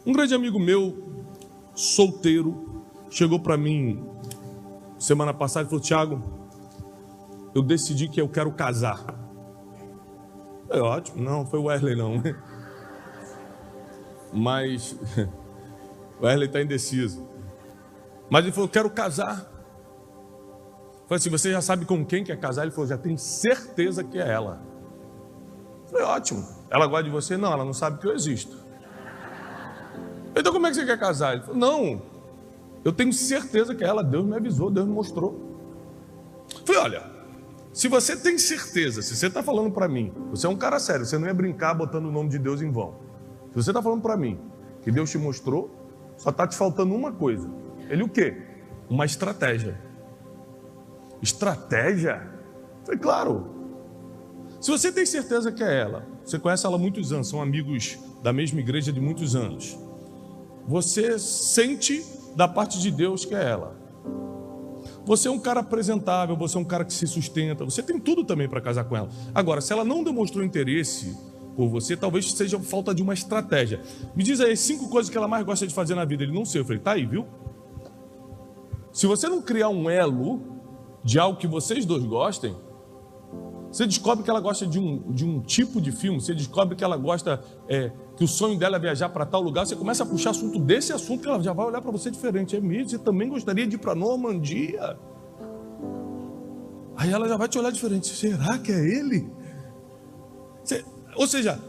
Um grande amigo meu, solteiro, chegou para mim semana passada e falou: Tiago, eu decidi que eu quero casar. É ótimo, não foi o Wesley não. Mas o Wesley está indeciso. Mas ele falou: quero casar. Eu falei assim: você já sabe com quem quer casar? Ele falou: já tenho certeza que é ela. Eu falei: ótimo. Ela gosta de você? Não, ela não sabe que eu existo. Então como é que você quer casar? Ele falou: não, eu tenho certeza que é ela. Deus me avisou, Deus me mostrou. Eu falei: olha, se você tem certeza, se você está falando para mim, você é um cara sério, você não ia brincar botando o nome de Deus em vão. Se você está falando para mim que Deus te mostrou, só está te faltando uma coisa. Ele o quê? Uma estratégia. Estratégia? Eu falei: claro. Se você tem certeza que é ela, você conhece ela há muitos anos, são amigos da mesma igreja de muitos anos, você sente da parte de Deus que é ela. Você é um cara apresentável, você é um cara que se sustenta, você tem tudo também para casar com ela. Agora, se ela não demonstrou interesse por você, talvez seja falta de uma estratégia. Me diz aí 5 coisas que ela mais gosta de fazer na vida. Ele: não sei. Eu falei: tá aí, viu? Se você não criar um elo de algo que vocês dois gostem, você descobre que ela gosta de um tipo de filme, você descobre que ela gosta, que o sonho dela é viajar para tal lugar, você começa a puxar assunto desse assunto, que ela já vai olhar para você diferente. É mesmo? Você também gostaria de ir para Normandia? Aí ela já vai te olhar diferente. Será que é ele? Ou seja,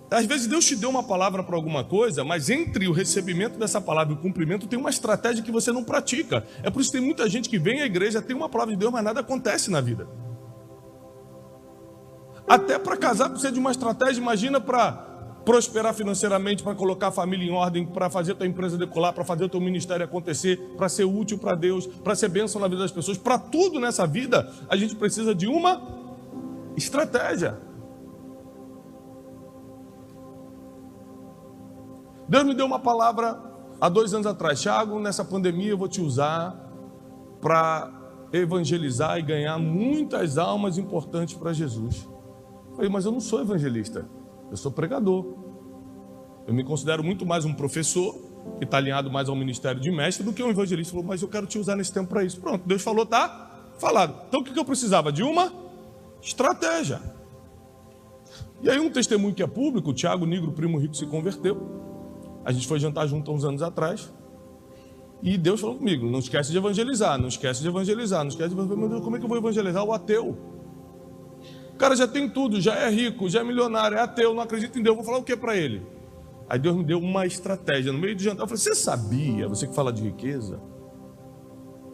às vezes Deus te deu uma palavra para alguma coisa, mas entre o recebimento dessa palavra e o cumprimento tem uma estratégia que você não pratica. É por isso que tem muita gente que vem à igreja, tem uma palavra de Deus, mas nada acontece na vida. Até para casar precisa de uma estratégia. Imagina para prosperar financeiramente, para colocar a família em ordem, para fazer a tua empresa decolar, para fazer o teu ministério acontecer, para ser útil para Deus, para ser bênção na vida das pessoas. Para tudo nessa vida, a gente precisa de uma estratégia. Deus me deu uma palavra há 2 anos atrás: Tiago, nessa pandemia eu vou te usar para evangelizar e ganhar muitas almas importantes para Jesus. Eu falei: mas eu não sou evangelista, eu sou pregador. Eu me considero muito mais um professor, que está alinhado mais ao ministério de mestre, do que um evangelista. Ele falou: mas eu quero te usar nesse tempo para isso. Pronto, Deus falou, tá falado. Então o que eu precisava? De uma estratégia. E aí um testemunho que é público: o Tiago Nigro, primo rico, se converteu. A gente foi jantar junto há uns anos atrás. E Deus falou comigo: não esquece de evangelizar, não esquece de evangelizar, não esquece de evangelizar. Meu Deus, como é que eu vou evangelizar o ateu? O cara já tem tudo, já é rico, já é milionário, é ateu, não acredita em Deus, vou falar o que para ele? Aí Deus me deu uma estratégia. No meio do jantar eu falei: você sabia, você que fala de riqueza,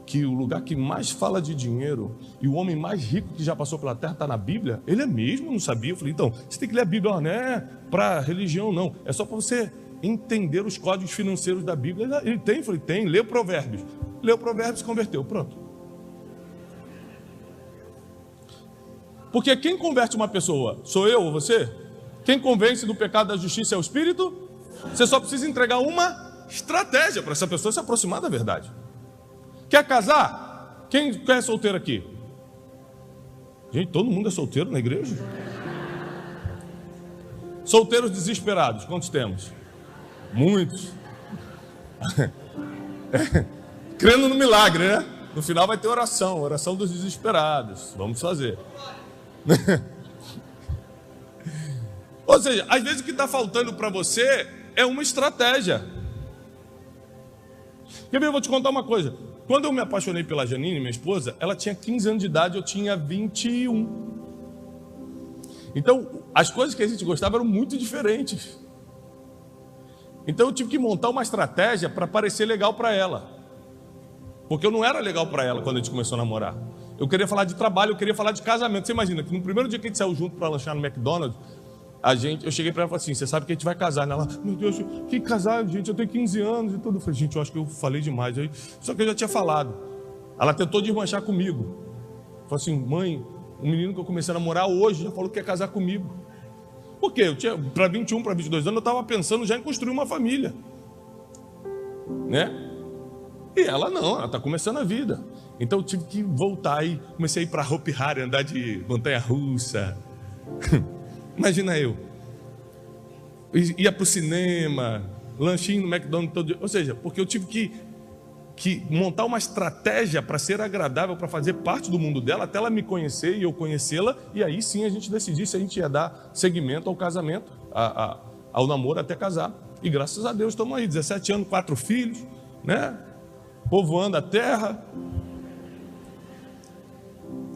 que o lugar que mais fala de dinheiro e o homem mais rico que já passou pela terra está na Bíblia? Ele é mesmo? Não sabia? Eu falei: então, você tem que ler a Bíblia. Não é para religião não, é só para você entender os códigos financeiros da Bíblia. Ele tem? Eu falei: tem. Lê Provérbios. Leu Provérbios, se converteu, pronto. Porque quem converte uma pessoa? Sou eu ou você? Quem convence do pecado, da justiça é o Espírito? Você só precisa entregar uma estratégia para essa pessoa se aproximar da verdade. Quer casar? Quem é solteiro aqui? Gente, todo mundo é solteiro na igreja? Solteiros desesperados, quantos temos? Muitos. Crendo no milagre, né? No final vai ter oração, oração dos desesperados. Vamos fazer. Ou seja, às vezes o que está faltando para você é uma estratégia. Quer ver? Eu vou te contar uma coisa. Quando eu me apaixonei pela Janine, minha esposa, ela tinha 15 anos de idade, eu tinha 21. Então, as coisas que a gente gostava eram muito diferentes. Então eu tive que montar uma estratégia para parecer legal para ela. Porque eu não era legal para ela quando a gente começou a namorar. Eu queria falar de trabalho, eu queria falar de casamento. Você imagina que no primeiro dia que a gente saiu junto para lanchar no McDonald's, eu cheguei para ela e falei assim: você sabe que a gente vai casar? Ela: meu Deus, que casar, gente? Eu tenho 15 anos e tudo. Eu falei: gente, eu acho que eu falei demais. Só que eu já tinha falado. Ela tentou desmanchar comigo. Falei assim: mãe, um menino que eu comecei a namorar hoje já falou que quer casar comigo. Por quê? Eu tinha, para 21, para 22 anos, eu estava pensando já em construir uma família. Né? E ela não, ela está começando a vida. Então eu tive que voltar e comecei a ir para Hopi Hari, andar de montanha-russa. Imagina eu. Ia para o cinema, lanchinho no McDonald's todo dia. Ou seja, porque eu tive que montar uma estratégia para ser agradável, para fazer parte do mundo dela, até ela me conhecer e eu conhecê-la, e aí sim a gente decidir se a gente ia dar seguimento ao casamento, ao namoro até casar. E graças a Deus estamos aí, 17 anos, 4 filhos, né? Povoando a terra.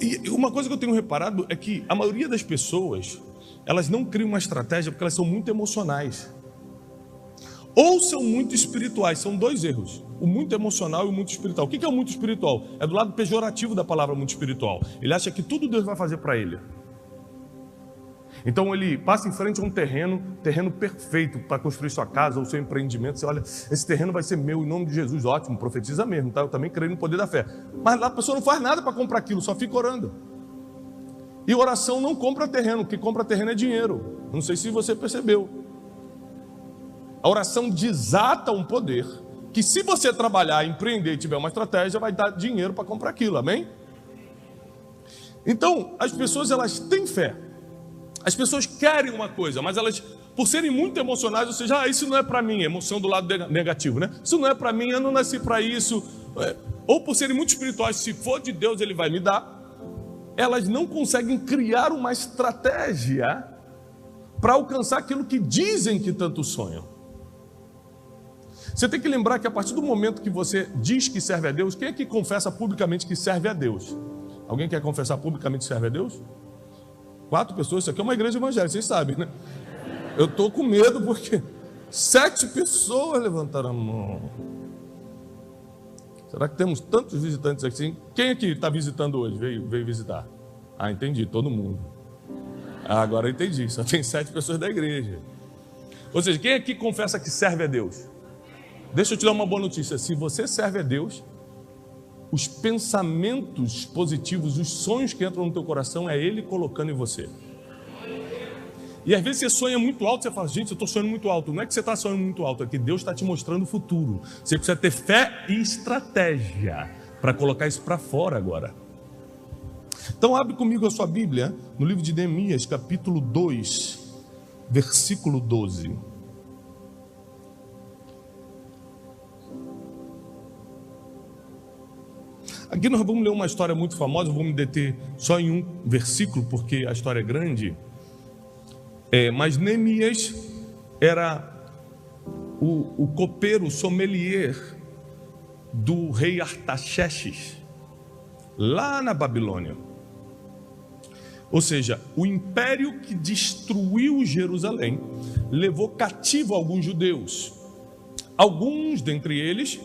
E uma coisa que eu tenho reparado é que a maioria das pessoas, elas não criam uma estratégia porque elas são muito emocionais. Ou são muito espirituais, são 2 erros. O muito emocional e o muito espiritual. O que é o muito espiritual? É do lado pejorativo da palavra muito espiritual. Ele acha que tudo Deus vai fazer para ele. Então ele passa em frente a um terreno perfeito para construir sua casa ou seu empreendimento. Você olha, esse terreno vai ser meu em nome de Jesus. Ótimo, profetiza mesmo, tá? Eu também creio no poder da fé. Mas lá a pessoa não faz nada para comprar aquilo, só fica orando. E oração não compra terreno, o que compra terreno é dinheiro. Não sei se você percebeu. A oração desata um poder que, se você trabalhar, empreender e tiver uma estratégia, vai dar dinheiro para comprar aquilo, amém? Então, as pessoas, elas têm fé. As pessoas querem uma coisa, mas elas, por serem muito emocionais, ou seja, isso não é para mim, emoção do lado negativo, né? Isso não é para mim, eu não nasci para isso. Ou por serem muito espirituais, se for de Deus, Ele vai me dar. Elas não conseguem criar uma estratégia para alcançar aquilo que dizem que tanto sonham. Você tem que lembrar que a partir do momento que você diz que serve a Deus, quem é que confessa publicamente que serve a Deus? Alguém quer confessar publicamente que serve a Deus? 4 pessoas, isso aqui é uma igreja evangélica, vocês sabem, né? Eu estou com medo porque 7 pessoas levantaram a mão. Será que temos tantos visitantes aqui? Quem aqui está visitando hoje? Veio visitar? Ah, entendi, todo mundo. Ah, agora eu entendi, só tem 7 pessoas da igreja. Ou seja, quem aqui confessa que serve a Deus? Deixa eu te dar uma boa notícia. Se você serve a Deus, os pensamentos positivos, os sonhos que entram no teu coração, é Ele colocando em você. E às vezes você sonha muito alto, você fala, gente, eu estou sonhando muito alto. Não é que você está sonhando muito alto, é que Deus está te mostrando o futuro. Você precisa ter fé e estratégia para colocar isso para fora agora. Então abre comigo a sua Bíblia, no livro de Neemias, capítulo 2, versículo 12. Aqui nós vamos ler uma história muito famosa, eu vou me deter só em um versículo, porque a história é grande. Mas Neemias era o copeiro, o sommelier do rei Artaxerxes, lá na Babilônia. Ou seja, o império que destruiu Jerusalém levou cativo alguns judeus. Alguns dentre eles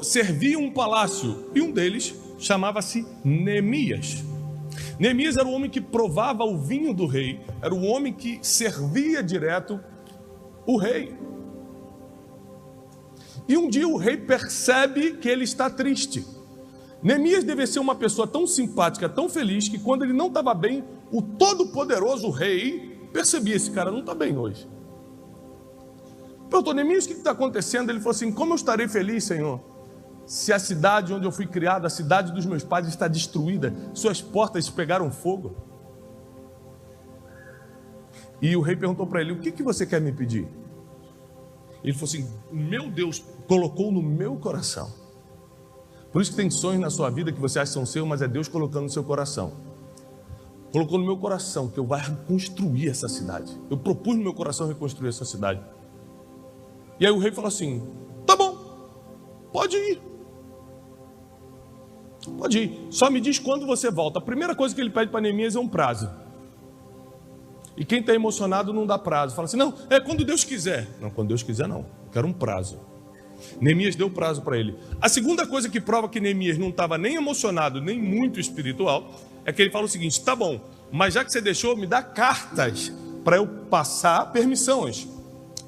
serviam um palácio, e um deles chamava-se Neemias. Neemias era o homem que provava o vinho do rei, era o homem que servia direto o rei. E um dia o rei percebe que ele está triste. Neemias deve ser uma pessoa tão simpática, tão feliz, que quando ele não estava bem, o todo-poderoso rei percebia, esse cara não está bem hoje. Perguntou, Neemias, o que está acontecendo? Ele falou assim, como eu estarei feliz, Senhor, se a cidade onde eu fui criado, a cidade dos meus pais está destruída, suas portas pegaram fogo? E o rei perguntou para ele, o que você quer me pedir? Ele falou assim, meu Deus colocou no meu coração. Por isso que tem sonhos na sua vida que você acha que são seus, mas é Deus colocando no seu coração. Colocou no meu coração que eu vou reconstruir essa cidade. Eu propus no meu coração reconstruir essa cidade. E aí o rei falou assim, tá bom, pode ir. Pode ir, só me diz quando você volta. A primeira coisa que ele pede para Neemias é um prazo. E quem está emocionado não dá prazo. Fala assim, não, é quando Deus quiser. Não, quando Deus quiser não, eu quero um prazo. Neemias deu prazo para ele. A segunda coisa que prova que Neemias não estava nem emocionado, nem muito espiritual, é que ele fala o seguinte, tá bom, mas já que você deixou, me dá cartas para eu passar permissões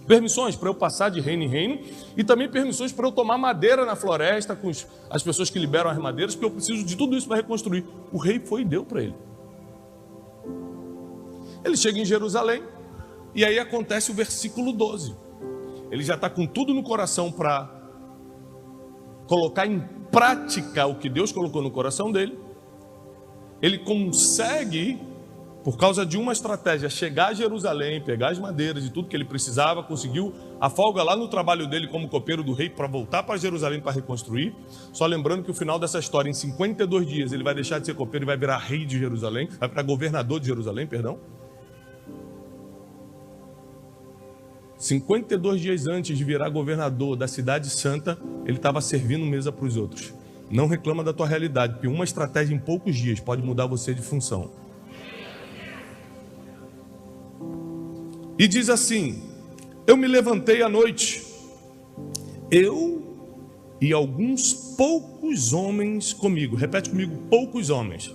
para eu passar de reino em reino, e também permissões para eu tomar madeira na floresta com as pessoas que liberam as madeiras, porque eu preciso de tudo isso para reconstruir. O rei foi e deu para ele. Ele chega em Jerusalém, e aí acontece o versículo 12. Ele já está com tudo no coração para colocar em prática o que Deus colocou no coração dele. Ele consegue por causa de uma estratégia, chegar a Jerusalém, pegar as madeiras e tudo que ele precisava, conseguiu a folga lá no trabalho dele como copeiro do rei para voltar para Jerusalém para reconstruir. Só lembrando que o final dessa história, em 52 dias, ele vai deixar de ser copeiro e vai virar rei de Jerusalém, vai virar governador de Jerusalém, perdão. 52 dias antes de virar governador da cidade santa, ele estava servindo mesa para os outros. Não reclama da tua realidade, porque uma estratégia em poucos dias pode mudar você de função. E diz assim: eu me levantei à noite, eu e alguns poucos homens comigo. Repete comigo: poucos homens.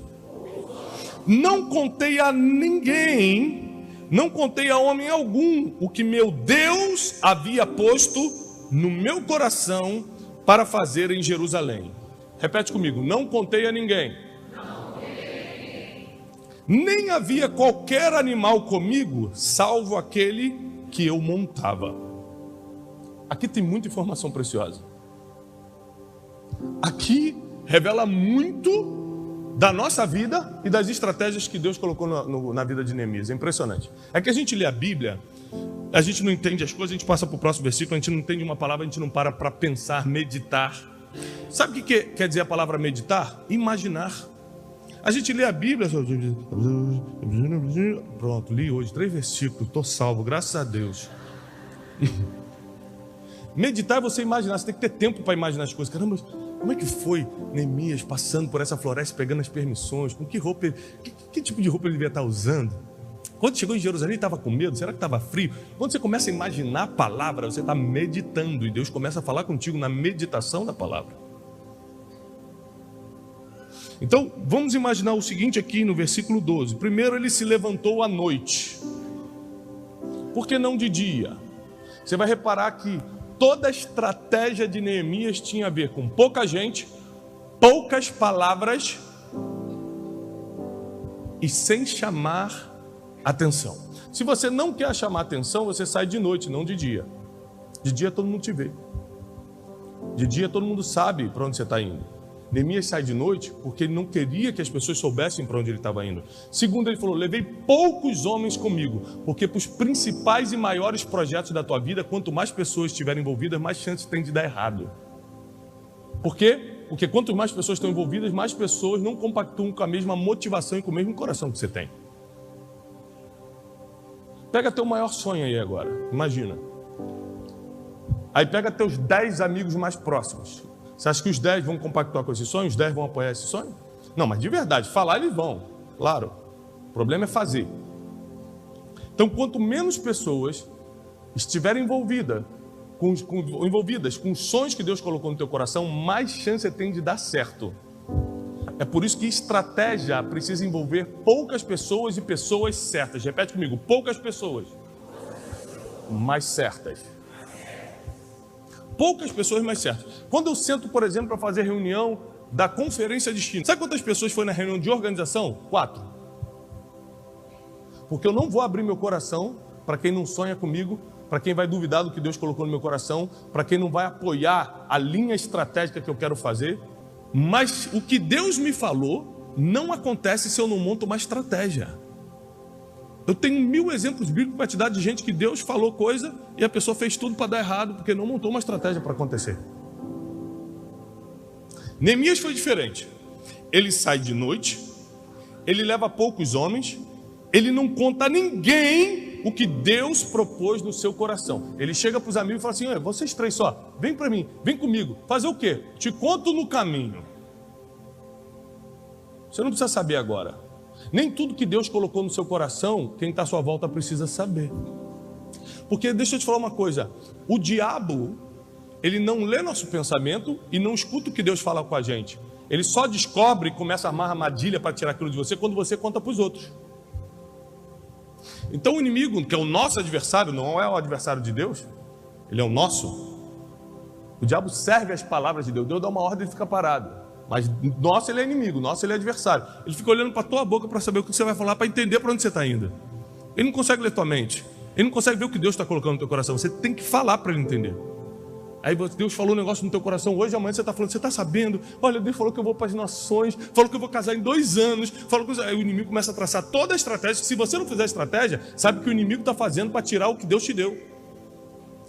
Não contei a ninguém, não contei a homem algum o que meu Deus havia posto no meu coração para fazer em Jerusalém. Repete comigo: não contei a ninguém. Nem havia qualquer animal comigo, salvo aquele que eu montava. Aqui tem muita informação preciosa. Aqui revela muito da nossa vida e das estratégias que Deus colocou na vida de Neemias. É impressionante. É que a gente lê a Bíblia, a gente não entende as coisas, a gente passa para o próximo versículo, a gente não entende uma palavra, a gente não para pensar, meditar. Sabe o que quer dizer a palavra meditar? Imaginar. A gente lê a Bíblia, pronto, li hoje 3 versículos, estou salvo, graças a Deus. Meditar é você imaginar, você tem que ter tempo para imaginar as coisas. Caramba, como é que foi Neemias passando por essa floresta, pegando as permissões, com que roupa, que tipo de roupa ele devia estar usando? Quando chegou em Jerusalém, ele estava com medo, será que estava frio? Quando você começa a imaginar a palavra, você está meditando, e Deus começa a falar contigo na meditação da palavra. Então, vamos imaginar o seguinte aqui no versículo 12. Primeiro, ele se levantou à noite. Por que não de dia? Você vai reparar que toda a estratégia de Neemias tinha a ver com pouca gente, poucas palavras e sem chamar atenção. Se você não quer chamar atenção, você sai de noite, não de dia. De dia todo mundo te vê. De dia todo mundo sabe para onde você está indo. Neemias sai de noite porque ele não queria que as pessoas soubessem para onde ele estava indo. Segundo, ele falou: levei poucos homens comigo, porque para os principais e maiores projetos da tua vida, quanto mais pessoas estiverem envolvidas, mais chances tem de dar errado. Por quê? Porque quanto mais pessoas estão envolvidas, mais pessoas não compactuam com a mesma motivação e com o mesmo coração que você tem. Pega teu maior sonho aí agora, imagina. Aí pega teus 10 amigos mais próximos. Você acha que os 10 vão compactuar com esse sonho? Os 10 vão apoiar esse sonho? Não, mas de verdade, falar eles vão, claro. O problema é fazer. Então, quanto menos pessoas estiverem envolvidas com os sonhos que Deus colocou no teu coração, mais chance você tem de dar certo. É por isso que estratégia precisa envolver poucas pessoas e pessoas certas. Repete comigo: poucas pessoas, mais certas. Poucas pessoas mais certas. Quando eu sento, por exemplo, para fazer reunião da Conferência Destino, sabe quantas pessoas foi na reunião de organização? 4. Porque eu não vou abrir meu coração para quem não sonha comigo, para quem vai duvidar do que Deus colocou no meu coração, para quem não vai apoiar a linha estratégica que eu quero fazer. Mas o que Deus me falou não acontece se eu não monto uma estratégia. Eu tenho 1000 exemplos bíblicos para te dar de gente que Deus falou coisa e a pessoa fez tudo para dar errado, porque não montou uma estratégia para acontecer. Neemias foi diferente. Ele sai de noite, ele leva poucos homens, ele não conta a ninguém o que Deus propôs no seu coração. Ele chega para os amigos e fala assim: vocês 3 só, vem para mim, vem comigo. Fazer o quê? Te conto no caminho. Você não precisa saber agora. Nem tudo que Deus colocou no seu coração, quem está à sua volta precisa saber. Porque deixa eu te falar uma coisa: o diabo, ele não lê nosso pensamento e não escuta o que Deus fala com a gente. Ele só descobre e começa a armar armadilha para tirar aquilo de você quando você conta para os outros. Então o inimigo, que é o nosso adversário, não é o adversário de Deus, ele é o nosso. O diabo serve as palavras de Deus. Deus dá uma ordem e ele fica parado. Mas nosso ele é inimigo, nosso ele é adversário. Ele fica olhando para a tua boca para saber o que você vai falar, para entender para onde você está indo. Ele não consegue ler tua mente. Ele não consegue ver o que Deus está colocando no teu coração. Você tem que falar para ele entender. Aí Deus falou um negócio no teu coração hoje, amanhã você está falando, você está sabendo? Olha, Deus falou que eu vou para as nações, falou que eu vou casar em 2 anos, falou que aí o inimigo começa a traçar toda a estratégia. Se você não fizer estratégia, sabe que o inimigo está fazendo para tirar o que Deus te deu.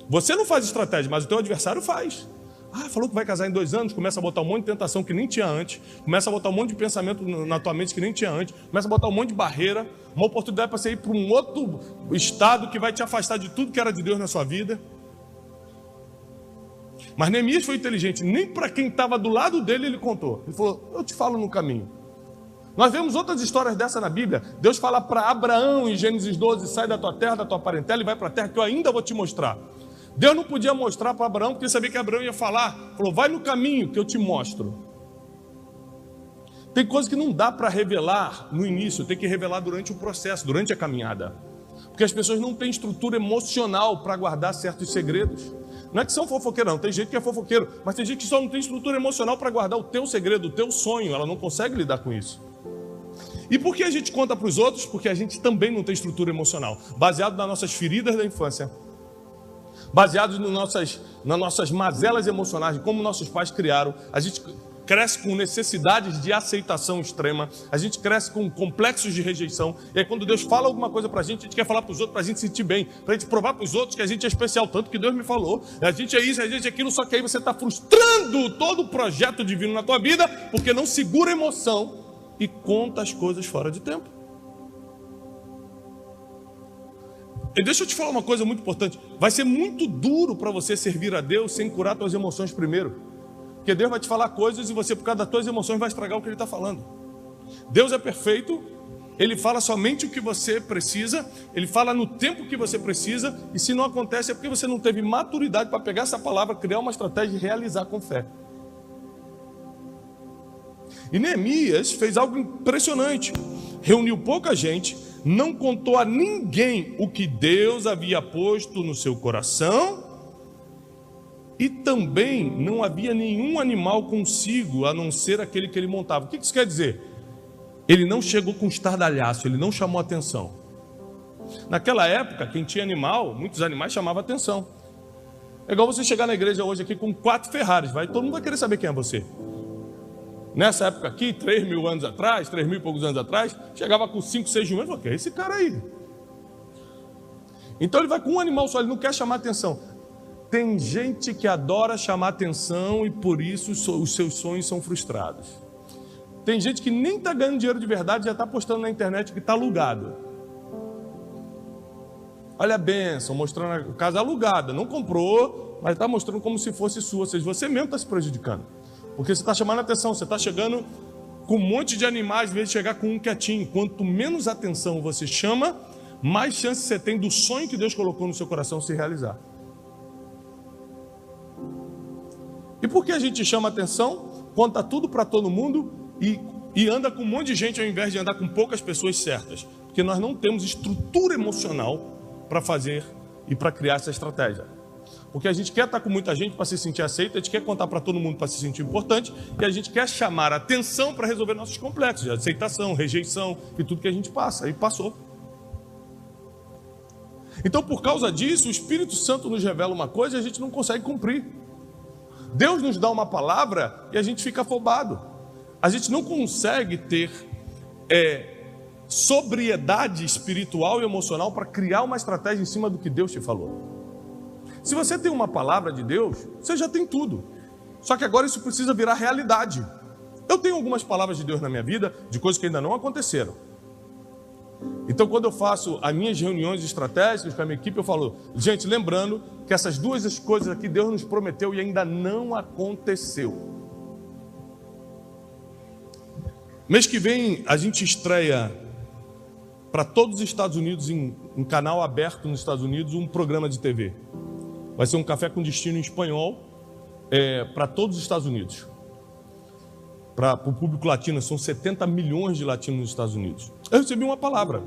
Você não faz estratégia, mas o teu adversário faz. Falou que vai casar em 2 anos, começa a botar um monte de tentação que nem tinha antes, começa a botar um monte de pensamento na tua mente que nem tinha antes, começa a botar um monte de barreira, uma oportunidade para você ir para um outro estado que vai te afastar de tudo que era de Deus na sua vida. Mas Neemias foi inteligente, nem para quem estava do lado dele ele contou. Ele falou, eu te falo no caminho. Nós vemos outras histórias dessa na Bíblia. Deus fala para Abraão em Gênesis 12, sai da tua terra, da tua parentela e vai para a terra que eu ainda vou te mostrar. Deus não podia mostrar para Abraão, porque sabia que Abraão ia falar. Falou, vai no caminho que eu te mostro. Tem coisas que não dá para revelar no início, tem que revelar durante o processo, durante a caminhada. Porque as pessoas não têm estrutura emocional para guardar certos segredos. Não é que são fofoqueiros, não. Tem gente que é fofoqueiro, mas tem gente que só não tem estrutura emocional para guardar o teu segredo, o teu sonho. Ela não consegue lidar com isso. E por que a gente conta para os outros? Porque a gente também não tem estrutura emocional. Baseado nas nossas feridas da infância. Baseado nas nossas mazelas emocionais, de como nossos pais criaram. A gente cresce com necessidades de aceitação extrema, a gente cresce com complexos de rejeição, e aí quando Deus fala alguma coisa para a gente quer falar para os outros, para a gente se sentir bem, para a gente provar para os outros que a gente é especial, tanto que Deus me falou, a gente é isso, a gente é aquilo, só que aí você está frustrando todo o projeto divino na tua vida, porque não segura a emoção e conta as coisas fora de tempo. E deixa eu te falar uma coisa muito importante, vai ser muito duro para você servir a Deus sem curar suas emoções primeiro. Porque Deus vai te falar coisas e você, por causa das tuas emoções, vai estragar o que Ele está falando. Deus é perfeito, Ele fala somente o que você precisa, Ele fala no tempo que você precisa, e se não acontece é porque você não teve maturidade para pegar essa palavra, criar uma estratégia e realizar com fé. E Neemias fez algo impressionante, reuniu pouca gente, não contou a ninguém o que Deus havia posto no seu coração, e também não havia nenhum animal consigo, a não ser aquele que ele montava. O que isso quer dizer? Ele não chegou com estardalhaço, ele não chamou atenção. Naquela época, quem tinha animal, muitos animais chamavam atenção. É igual você chegar na igreja hoje aqui com 4 Ferraris, todo mundo vai querer saber quem é você. Nessa época aqui, 3.000 anos atrás, 3.000 e poucos anos atrás, chegava com 5, 6 jumentos, falou, que é esse cara aí? Então ele vai com um animal só, ele não quer chamar atenção. Tem gente que adora chamar atenção e por isso os seus sonhos são frustrados. Tem gente que nem está ganhando dinheiro de verdade, já está postando na internet que está alugado. Olha a bênção, mostrando a casa alugada, não comprou, mas está mostrando como se fosse sua. Ou seja, você mesmo está se prejudicando. Porque você está chamando atenção, você está chegando com um monte de animais, em vez de chegar com um quietinho. Quanto menos atenção você chama, mais chance você tem do sonho que Deus colocou no seu coração se realizar. E por que a gente chama atenção, conta tudo para todo mundo e anda com um monte de gente ao invés de andar com poucas pessoas certas? Porque nós não temos estrutura emocional para fazer e para criar essa estratégia. Porque a gente quer estar com muita gente para se sentir aceito, a gente quer contar para todo mundo para se sentir importante, e a gente quer chamar atenção para resolver nossos complexos de aceitação, rejeição e tudo que a gente passa, e passou. Então, por causa disso, o Espírito Santo nos revela uma coisa e a gente não consegue cumprir. Deus nos dá uma palavra e a gente fica afobado. A gente não consegue ter sobriedade espiritual e emocional para criar uma estratégia em cima do que Deus te falou. Se você tem uma palavra de Deus, você já tem tudo. Só que agora isso precisa virar realidade. Eu tenho algumas palavras de Deus na minha vida, de coisas que ainda não aconteceram. Então, quando eu faço as minhas reuniões estratégicas com a minha equipe, eu falo, gente, lembrando que essas duas coisas aqui Deus nos prometeu e ainda não aconteceu. Mês que vem a gente estreia para todos os Estados Unidos, em canal aberto nos Estados Unidos, um programa de TV. Vai ser um café com destino em espanhol para todos os Estados Unidos. Para o público latino, são 70 milhões de latinos nos Estados Unidos. Eu recebi uma palavra.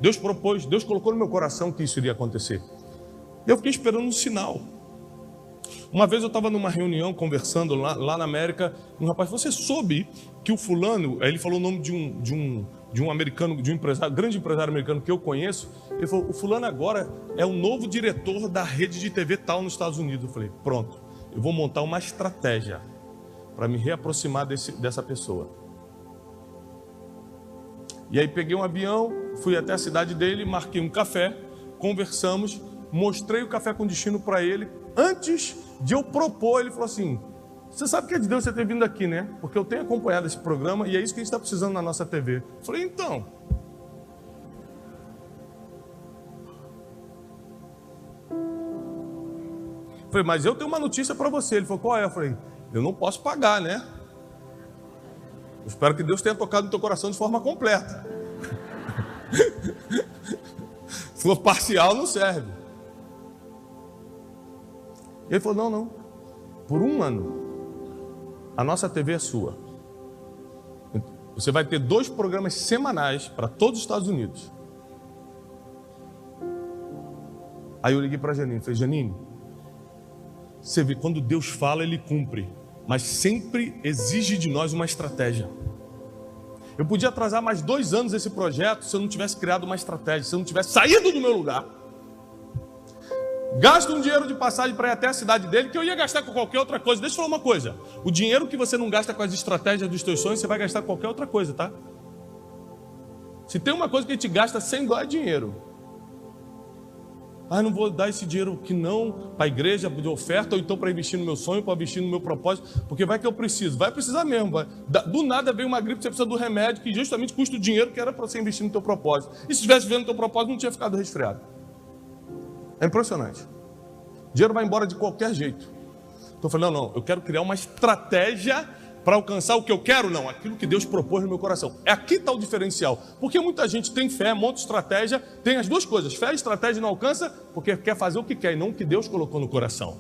Deus propôs, Deus colocou no meu coração que isso iria acontecer. E eu fiquei esperando um sinal. Uma vez eu estava numa reunião, conversando lá na América, e um rapaz falou, você soube que o fulano, aí ele falou o nome de um americano, de um empresário, grande empresário americano que eu conheço, ele falou, o fulano agora é o novo diretor da rede de TV tal nos Estados Unidos. Eu falei, pronto. eu vou montar uma estratégia para me reaproximar dessa pessoa. E aí peguei um avião, fui até a cidade dele, marquei um café, conversamos, mostrei o café com destino para ele. Antes de eu propor, ele falou assim: você sabe que é de Deus você ter vindo aqui, né? Porque eu tenho acompanhado esse programa e é isso que a gente está precisando na nossa TV. Eu falei, então. Eu falei, mas eu tenho uma notícia para você. Ele falou, qual é? Eu falei, eu não posso pagar, né? Eu espero que Deus tenha tocado no teu coração de forma completa. Se for parcial, não serve. E ele falou, não. Por um ano, a nossa TV é sua. Você vai ter 2 programas semanais para todos os Estados Unidos. Aí eu liguei para a Janine, falei, Janine, você vê, quando Deus fala, Ele cumpre, mas sempre exige de nós uma estratégia. Eu podia atrasar mais 2 anos esse projeto se eu não tivesse criado uma estratégia, se eu não tivesse saído do meu lugar. Gasta um dinheiro de passagem para ir até a cidade dele, que eu ia gastar com qualquer outra coisa. Deixa eu falar uma coisa, o dinheiro que você não gasta com as estratégias dos teus sonhos, você vai gastar com qualquer outra coisa, tá? Se tem uma coisa que a gente gasta sem dó é dinheiro. Não vou dar esse dinheiro que não para a igreja, de oferta, ou então para investir no meu sonho, para investir no meu propósito, porque vai que eu preciso. Vai precisar mesmo. Do nada veio uma gripe, você precisa do remédio, que justamente custa o dinheiro que era para você investir no teu propósito. E se estivesse vendo no teu propósito, não tinha ficado resfriado. É impressionante. O dinheiro vai embora de qualquer jeito. Então eu falei, não, eu quero criar uma estratégia para alcançar o que eu quero, não, aquilo que Deus propôs no meu coração. Aqui está o diferencial. Porque muita gente tem fé, monta estratégia, tem as duas coisas. Fé e estratégia não alcança porque quer fazer o que quer e não o que Deus colocou no coração.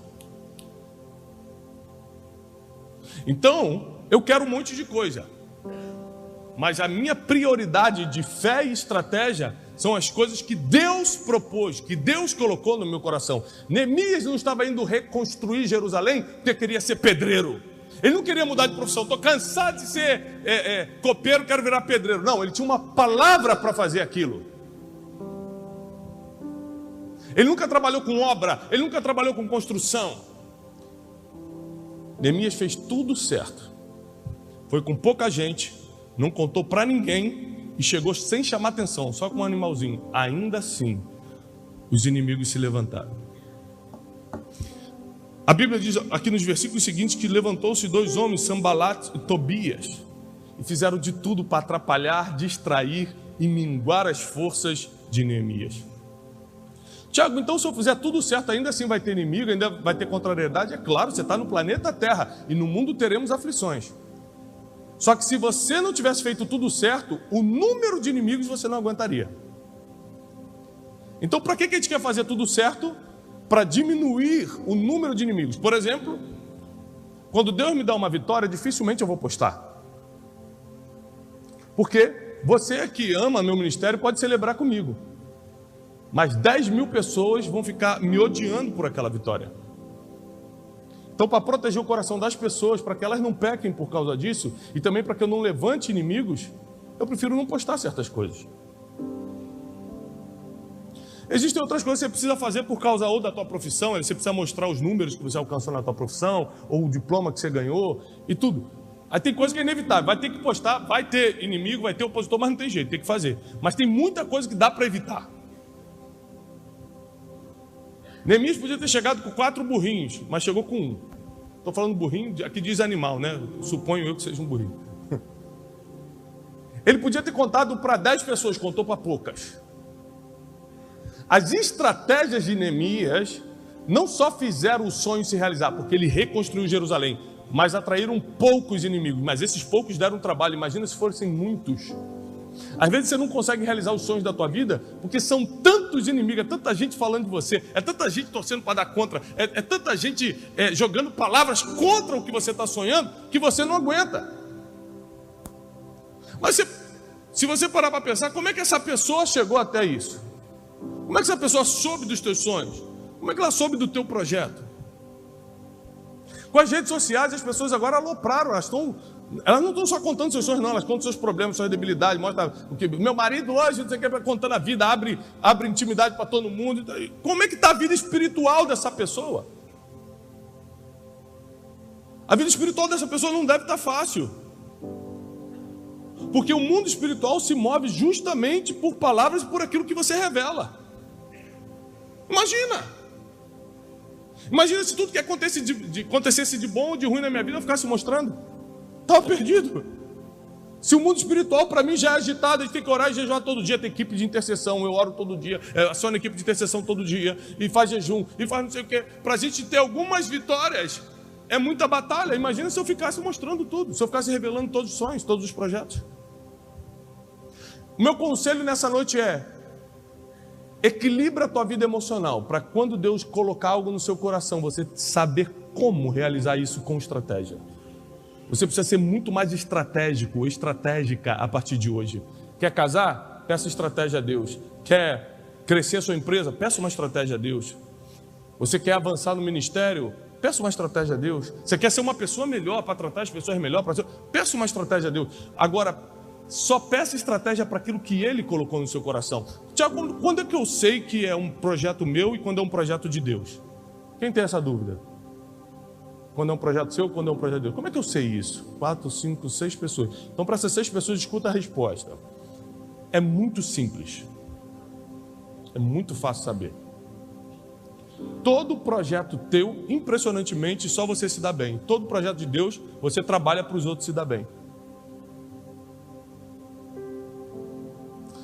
Então, eu quero um monte de coisa. Mas a minha prioridade de fé e estratégia são as coisas que Deus propôs, que Deus colocou no meu coração. Neemias não estava indo reconstruir Jerusalém porque queria ser pedreiro. Ele não queria mudar de profissão. Estou cansado de ser copeiro, quero virar pedreiro. Não, ele tinha uma palavra para fazer aquilo. Ele nunca trabalhou com obra, ele nunca trabalhou com construção. Neemias fez tudo certo. Foi com pouca gente, não contou para ninguém e chegou sem chamar atenção, só com um animalzinho. Ainda assim, os inimigos se levantaram. A Bíblia diz aqui nos versículos seguintes que levantou-se 2 homens, Sambalat e Tobias, e fizeram de tudo para atrapalhar, distrair e minguar as forças de Neemias. Tiago, então se eu fizer tudo certo, ainda assim vai ter inimigo, ainda vai ter contrariedade? É claro, você está no planeta Terra e no mundo teremos aflições. Só que se você não tivesse feito tudo certo, o número de inimigos você não aguentaria. Então para que a gente quer fazer tudo certo? Para diminuir o número de inimigos. Por exemplo, quando Deus me dá uma vitória, dificilmente eu vou postar. Porque você que ama meu ministério pode celebrar comigo. Mas 10.000 pessoas vão ficar me odiando por aquela vitória. Então, para proteger o coração das pessoas, para que elas não pequem por causa disso, e também para que eu não levante inimigos, eu prefiro não postar certas coisas. Existem outras coisas que você precisa fazer por causa ou da tua profissão, você precisa mostrar os números que você alcançou na tua profissão, ou o diploma que você ganhou, e tudo. Aí tem coisa que é inevitável, vai ter que postar, vai ter inimigo, vai ter opositor, mas não tem jeito, tem que fazer. Mas tem muita coisa que dá para evitar. Neemias podia ter chegado com 4 burrinhos, mas chegou com 1. Estou falando burrinho, aqui diz animal, né? Suponho eu que seja um burrinho. Ele podia ter contado para 10 pessoas, contou para poucas. As estratégias de Neemias não só fizeram o sonho se realizar, porque ele reconstruiu Jerusalém, mas atraíram poucos inimigos. Mas esses poucos deram trabalho. Imagina se fossem muitos. Às vezes você não consegue realizar os sonhos da tua vida, porque são tantos inimigos, é tanta gente falando de você, é tanta gente torcendo para dar contra, é tanta gente jogando palavras contra o que você está sonhando, que você não aguenta. Mas se você parar para pensar, como é que essa pessoa chegou até isso? Como é que essa pessoa soube dos teus sonhos? Como é que ela soube do teu projeto? Com as redes sociais, as pessoas agora alopraram, elas não estão só contando seus sonhos, não, elas contam seus problemas, suas debilidades, mostra o que meu marido hoje, não sei o que, contando a vida, abre intimidade para todo mundo. Como é que está a vida espiritual dessa pessoa? A vida espiritual dessa pessoa não deve estar fácil. Porque o mundo espiritual se move justamente por palavras e por aquilo que você revela. Imagina se tudo que acontecesse de bom ou de ruim na minha vida eu ficasse mostrando. Estava perdido. Se o mundo espiritual para mim já é agitado, a gente tem que orar e jejuar todo dia, tem equipe de intercessão, eu oro todo dia, aciono a equipe de intercessão todo dia, e faz jejum, e faz não sei o quê. Para a gente ter algumas vitórias, é muita batalha. Imagina se eu ficasse mostrando tudo, se eu ficasse revelando todos os sonhos, todos os projetos. O meu conselho nessa noite é: equilibra a tua vida emocional, para quando Deus colocar algo no seu coração, você saber como realizar isso com estratégia. Você precisa ser muito mais estratégico ou estratégica a partir de hoje. Quer casar? Peça estratégia a Deus. Quer crescer a sua empresa? Peça uma estratégia a Deus. Você quer avançar no ministério? Peça uma estratégia a Deus. Você quer ser uma pessoa melhor, para tratar as pessoas melhor? Peça uma estratégia a Deus. Agora, só peça estratégia para aquilo que Ele colocou no seu coração. Tiago, quando é que eu sei que é um projeto meu e quando é um projeto de Deus? Quem tem essa dúvida? Quando é um projeto seu, quando é um projeto de Deus? Como é que eu sei isso? 4, 5, 6 pessoas. Então, para essas 6 pessoas, escuta a resposta. É muito simples. É muito fácil saber. Todo projeto teu, impressionantemente, só você se dá bem. Todo projeto de Deus, você trabalha para os outros se dar bem.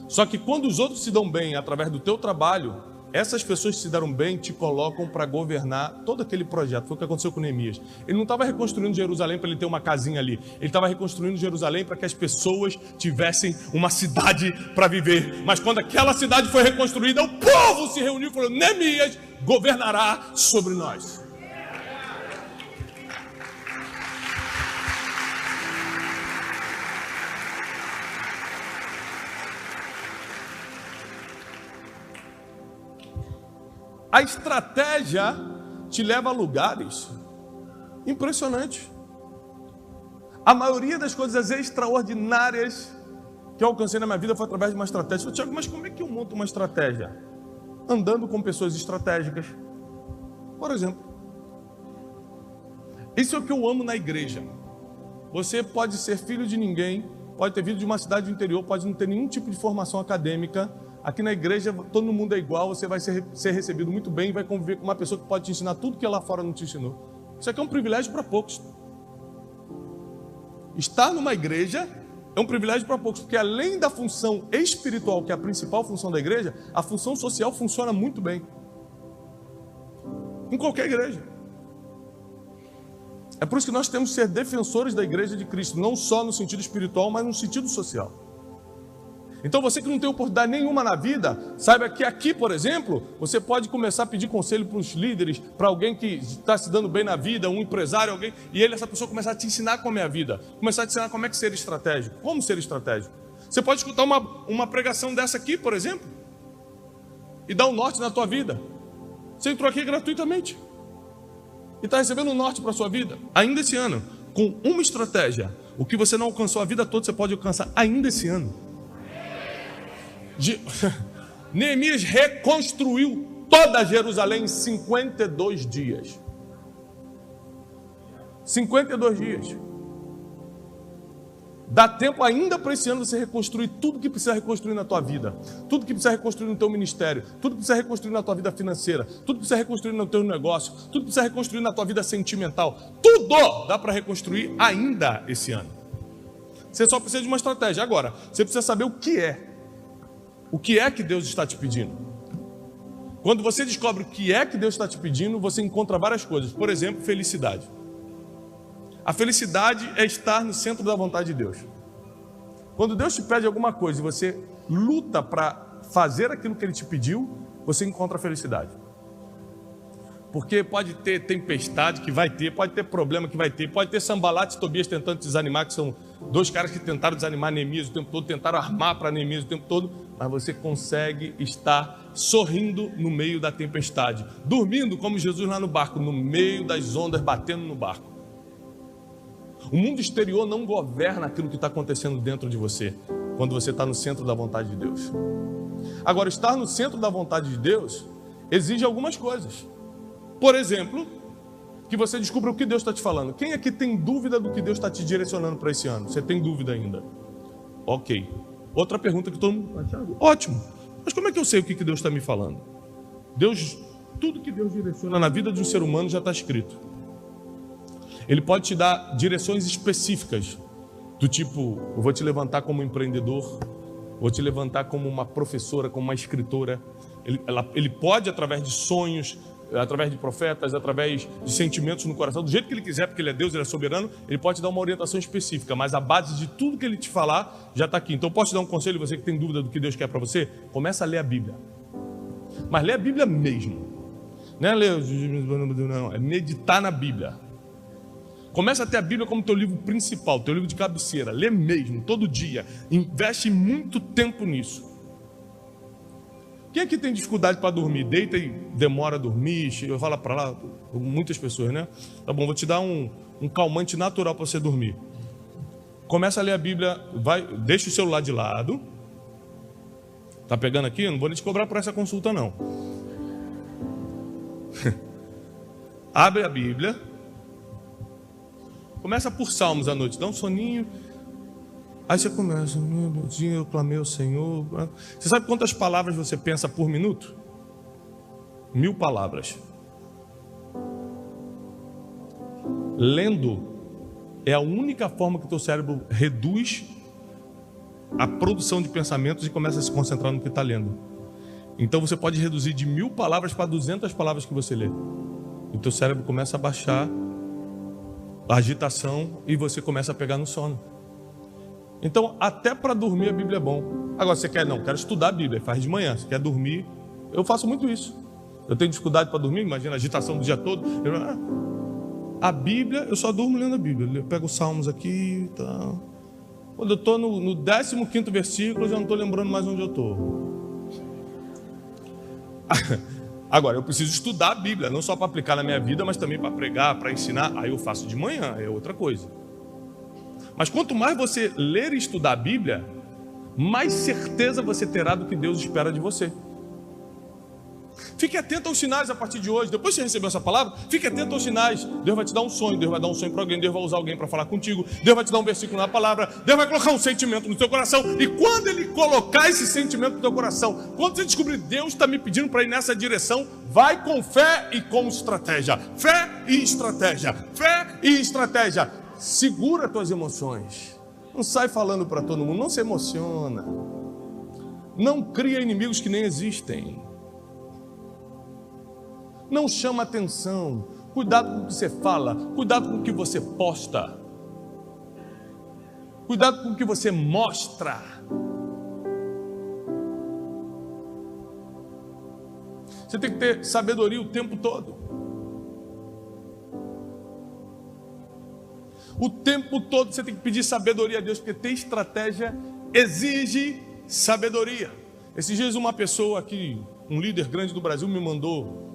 Só que quando os outros se dão bem através do teu trabalho, essas pessoas que se deram bem te colocam para governar todo aquele projeto. Foi o que aconteceu com Neemias. Ele não estava reconstruindo Jerusalém para ele ter uma casinha ali. Ele estava reconstruindo Jerusalém para que as pessoas tivessem uma cidade para viver. Mas quando aquela cidade foi reconstruída, o povo se reuniu e falou: Neemias governará sobre nós. A estratégia te leva a lugares impressionantes. A maioria das coisas extraordinárias que eu alcancei na minha vida foi através de uma estratégia. Eu falei: Tiago, mas como é que eu monto uma estratégia? Andando com pessoas estratégicas. Por exemplo, isso é o que eu amo na igreja. Você pode ser filho de ninguém, pode ter vindo de uma cidade do interior, pode não ter nenhum tipo de formação acadêmica. Aqui na igreja todo mundo é igual, você vai ser recebido muito bem e vai conviver com uma pessoa que pode te ensinar tudo que lá fora não te ensinou. Isso aqui é um privilégio para poucos. Estar numa igreja é um privilégio para poucos, porque além da função espiritual, que é a principal função da igreja, a função social funciona muito bem. Em qualquer igreja. É por isso que nós temos que ser defensores da igreja de Cristo, não só no sentido espiritual, mas no sentido social. Então você que não tem oportunidade nenhuma na vida, saiba que aqui, por exemplo, você pode começar a pedir conselho para os líderes, para alguém que está se dando bem na vida, um empresário, alguém, e essa pessoa começar a te ensinar como é a vida, começar a te ensinar como é que ser estratégico, como ser estratégico. Você pode escutar uma pregação dessa aqui, por exemplo, e dar um norte na tua vida. Você entrou aqui gratuitamente e está recebendo um norte para a sua vida, ainda esse ano, com uma estratégia. O que você não alcançou a vida toda, você pode alcançar ainda esse ano. Neemias reconstruiu toda Jerusalém em 52 dias. 52 dias. Dá tempo ainda para esse ano você reconstruir tudo que precisa reconstruir na tua vida, tudo que precisa reconstruir no teu ministério, tudo que precisa reconstruir na tua vida financeira, tudo que precisa reconstruir no teu negócio, tudo que precisa reconstruir na tua vida sentimental. Tudo dá para reconstruir ainda esse ano. Você só precisa de uma estratégia. Agora, você precisa saber o que é. O que é que Deus está te pedindo? Quando você descobre o que é que Deus está te pedindo, você encontra várias coisas. Por exemplo, felicidade. A felicidade é estar no centro da vontade de Deus. Quando Deus te pede alguma coisa e você luta para fazer aquilo que Ele te pediu, você encontra a felicidade. Porque pode ter tempestade que vai ter, pode ter problema que vai ter, pode ter Sambalat e Tobias tentando te desanimar, que são dois caras que tentaram desanimar Neemias o tempo todo, tentaram armar para Neemias o tempo todo, mas você consegue estar sorrindo no meio da tempestade, dormindo como Jesus lá no barco, no meio das ondas batendo no barco. O mundo exterior não governa aquilo que está acontecendo dentro de você, quando você está no centro da vontade de Deus. Agora, estar no centro da vontade de Deus exige algumas coisas. Por exemplo, que você descubra o que Deus está te falando. Quem aqui tem dúvida do que Deus está te direcionando para esse ano? Você tem dúvida ainda? Ok. Outra pergunta que todo mundo... Ótimo. Mas como é que eu sei o que Deus está me falando? Tudo que Deus direciona na vida de um ser humano já está escrito. Ele pode te dar direções específicas, do tipo, eu vou te levantar como empreendedor, vou te levantar como uma professora, como uma escritora. Ele pode, através de sonhos, através de profetas, através de sentimentos no coração, do jeito que ele quiser, porque ele é Deus, ele é soberano, ele pode te dar uma orientação específica, mas a base de tudo que ele te falar já está aqui. Então, posso te dar um conselho, você que tem dúvida do que Deus quer para você? Começa a ler a Bíblia. Mas lê a Bíblia mesmo. Não é ler, não, é meditar na Bíblia. Começa a ter a Bíblia como teu livro principal, teu livro de cabeceira. Lê mesmo, todo dia. Investe muito tempo nisso. Quem aqui tem dificuldade para dormir? Deita e demora a dormir, fala para lá, muitas pessoas, né? Tá bom, vou te dar um calmante natural para você dormir. Começa a ler a Bíblia, deixa o celular de lado. Tá pegando aqui? Eu não vou nem te cobrar por essa consulta, não. Abre a Bíblia. Começa por Salmos à noite, dá um soninho. Aí você começa, meu Deus, eu clamei ao Senhor. Você sabe quantas palavras você pensa por minuto? 1000 palavras. Lendo é a única forma que o teu cérebro reduz a produção de pensamentos e começa a se concentrar no que está lendo. Então você pode reduzir de 1000 palavras para 200 palavras que você lê. E o teu cérebro começa a baixar a agitação e você começa a pegar no sono. Então, até para dormir a Bíblia é bom. Agora, você quer, não, quero estudar a Bíblia, faz de manhã. Você quer dormir, eu faço muito isso. Eu tenho dificuldade para dormir, imagina a agitação do dia todo. A Bíblia, eu só durmo lendo a Bíblia. Eu pego os Salmos aqui e tal. Quando eu estou no 15º versículo, eu já não estou lembrando mais onde eu estou. Agora, eu preciso estudar a Bíblia, não só para aplicar na minha vida, mas também para pregar, para ensinar. Aí eu faço de manhã, é outra coisa. Mas quanto mais você ler e estudar a Bíblia, mais certeza você terá do que Deus espera de você. Fique atento aos sinais a partir de hoje. Depois que você recebeu essa palavra, fique atento aos sinais. Deus vai te dar um sonho, Deus vai dar um sonho para alguém, Deus vai usar alguém para falar contigo, Deus vai te dar um versículo na palavra, Deus vai colocar um sentimento no teu coração. E quando Ele colocar esse sentimento no teu coração, quando você descobrir Deus está me pedindo para ir nessa direção, vai com fé e com estratégia. Fé e estratégia. Fé e estratégia. Segura as tuas emoções. Não sai falando para todo mundo, não se emociona. Não cria inimigos que nem existem. Não chama atenção. Cuidado com o que você fala. Cuidado com o que você posta. Cuidado com o que você mostra. Você tem que ter sabedoria o tempo todo. O tempo todo você tem que pedir sabedoria a Deus, porque ter estratégia exige sabedoria. Esses dias uma pessoa aqui, um líder grande do Brasil, me mandou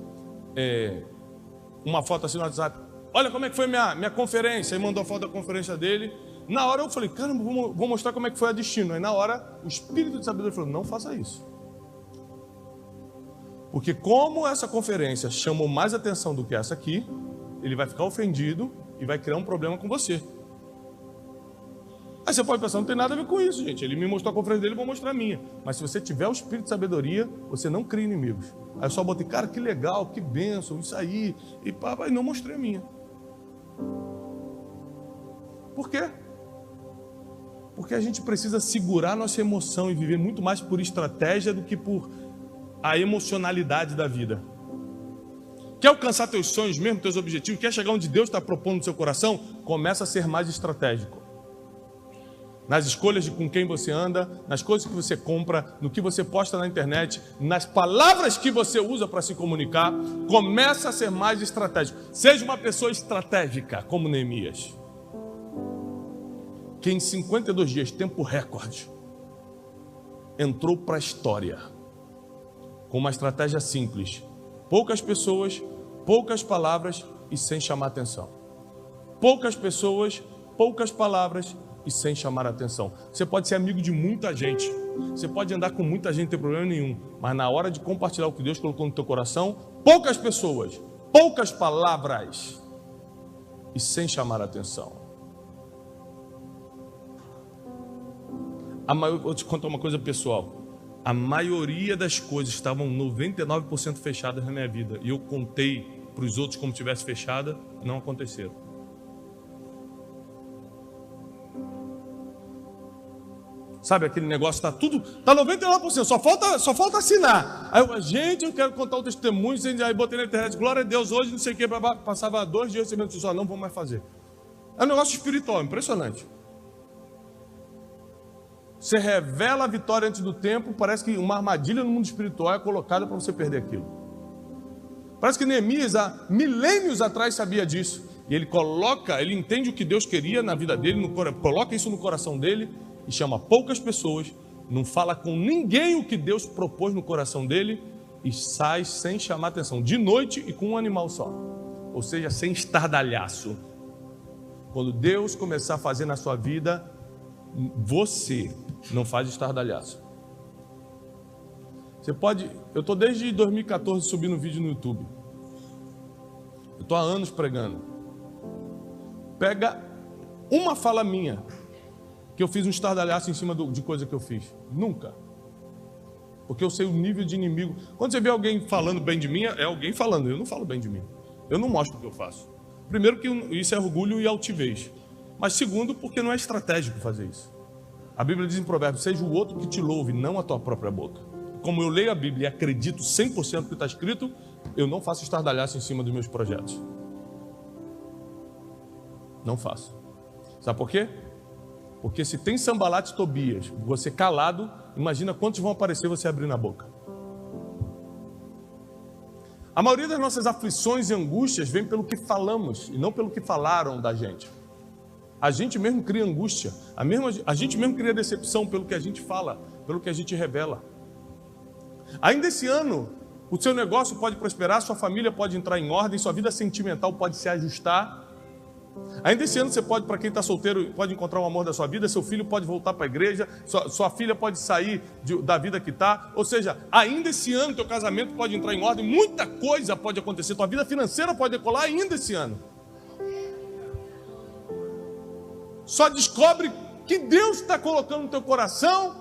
uma foto assim no WhatsApp. Olha como é que foi minha conferência. Aí mandou a foto da conferência dele. Na hora eu falei, caramba, vou mostrar como é que foi a destino. Aí na hora o espírito de sabedoria falou, não faça isso. Porque como essa conferência chamou mais atenção do que essa aqui, ele vai ficar ofendido e vai criar um problema com você. Aí você pode pensar, não tem nada a ver com isso, gente. Ele me mostrou a conferência dele, eu vou mostrar a minha. Mas se você tiver o espírito de sabedoria, você não cria inimigos. Aí eu só botei, cara, que legal, que bênção, isso aí. E papai, não mostrei a minha. Por quê? Porque a gente precisa segurar nossa emoção e viver muito mais por estratégia do que por a emocionalidade da vida. Quer alcançar teus sonhos mesmo, teus objetivos? Quer chegar onde Deus está propondo no seu coração? Começa a ser mais estratégico. Nas escolhas de com quem você anda, nas coisas que você compra, no que você posta na internet, nas palavras que você usa para se comunicar, começa a ser mais estratégico. Seja uma pessoa estratégica, como Neemias, que em 52 dias, tempo recorde, entrou para a história com uma estratégia simples. Poucas pessoas, poucas palavras e sem chamar atenção. Poucas pessoas, poucas palavras e sem chamar atenção. Você pode ser amigo de muita gente, você pode andar com muita gente, não tem problema nenhum, mas na hora de compartilhar o que Deus colocou no teu coração, poucas pessoas, poucas palavras e sem chamar a atenção. Vou te contar uma coisa pessoal. A maioria das coisas estavam 99% fechadas na minha vida. E eu contei para os outros como tivesse fechada, não aconteceram. Sabe aquele negócio, tá 99%, só falta assinar. Aí eu quero contar o testemunho, aí botei na internet, glória a Deus, hoje não sei o que, passava 2 dias recebendo só, não vou mais fazer. É um negócio espiritual, impressionante. Você revela a vitória antes do tempo, parece que uma armadilha no mundo espiritual é colocada para você perder aquilo. Parece que Neemias, há milênios atrás, sabia disso. E ele entende o que Deus queria na vida dele, coloca isso no coração dele, e chama poucas pessoas, não fala com ninguém o que Deus propôs no coração dele, e sai sem chamar atenção, de noite e com um animal só. Ou seja, sem estardalhaço. Quando Deus começar a fazer na sua vida, você não faz estardalhaço. Eu estou desde 2014 subindo vídeo no YouTube. Eu estou há anos pregando. Pega uma fala minha, que eu fiz um estardalhaço em cima de coisa que eu fiz. Nunca. Porque eu sei o nível de inimigo. Quando você vê alguém falando bem de mim, é alguém falando. Eu não falo bem de mim. Eu não mostro o que eu faço. Primeiro que isso é orgulho e altivez. Mas segundo, porque não é estratégico fazer isso. A Bíblia diz em Provérbios, seja o outro que te louve, não a tua própria boca. Como eu leio a Bíblia e acredito 100% no que está escrito, eu não faço estardalhaço em cima dos meus projetos. Não faço. Sabe por quê? Porque se tem Sambalat e Tobias, você calado, imagina quantos vão aparecer você abrindo a boca. A maioria das nossas aflições e angústias vem pelo que falamos e não pelo que falaram da gente. A gente mesmo cria angústia, a gente mesmo cria decepção pelo que a gente fala, pelo que a gente revela. Ainda esse ano, o seu negócio pode prosperar, sua família pode entrar em ordem, sua vida sentimental pode se ajustar. Ainda esse ano você pode, para quem está solteiro, pode encontrar o amor da sua vida, seu filho pode voltar para a igreja, sua filha pode sair da vida que está. Ou seja, ainda esse ano teu casamento pode entrar em ordem, muita coisa pode acontecer, tua vida financeira pode decolar ainda esse ano. Só descobre que Deus está colocando no teu coração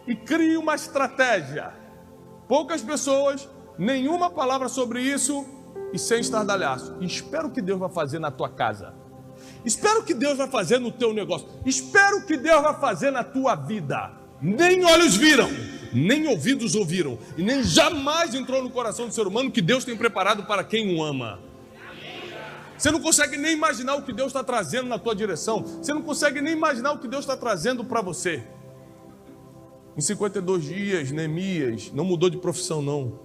e cria uma estratégia. Poucas pessoas, nenhuma palavra sobre isso e sem estardalhaço. E espero que Deus vai fazer na tua casa. Espero que Deus vai fazer no teu negócio. Espero que Deus vai fazer na tua vida. Nem olhos viram, nem ouvidos ouviram, e nem jamais entrou no coração do ser humano que Deus tem preparado para quem o ama. Você não consegue nem imaginar o que Deus está trazendo na tua direção. Você não consegue nem imaginar o que Deus está trazendo para você. Em 52 dias, Neemias não mudou de profissão, não.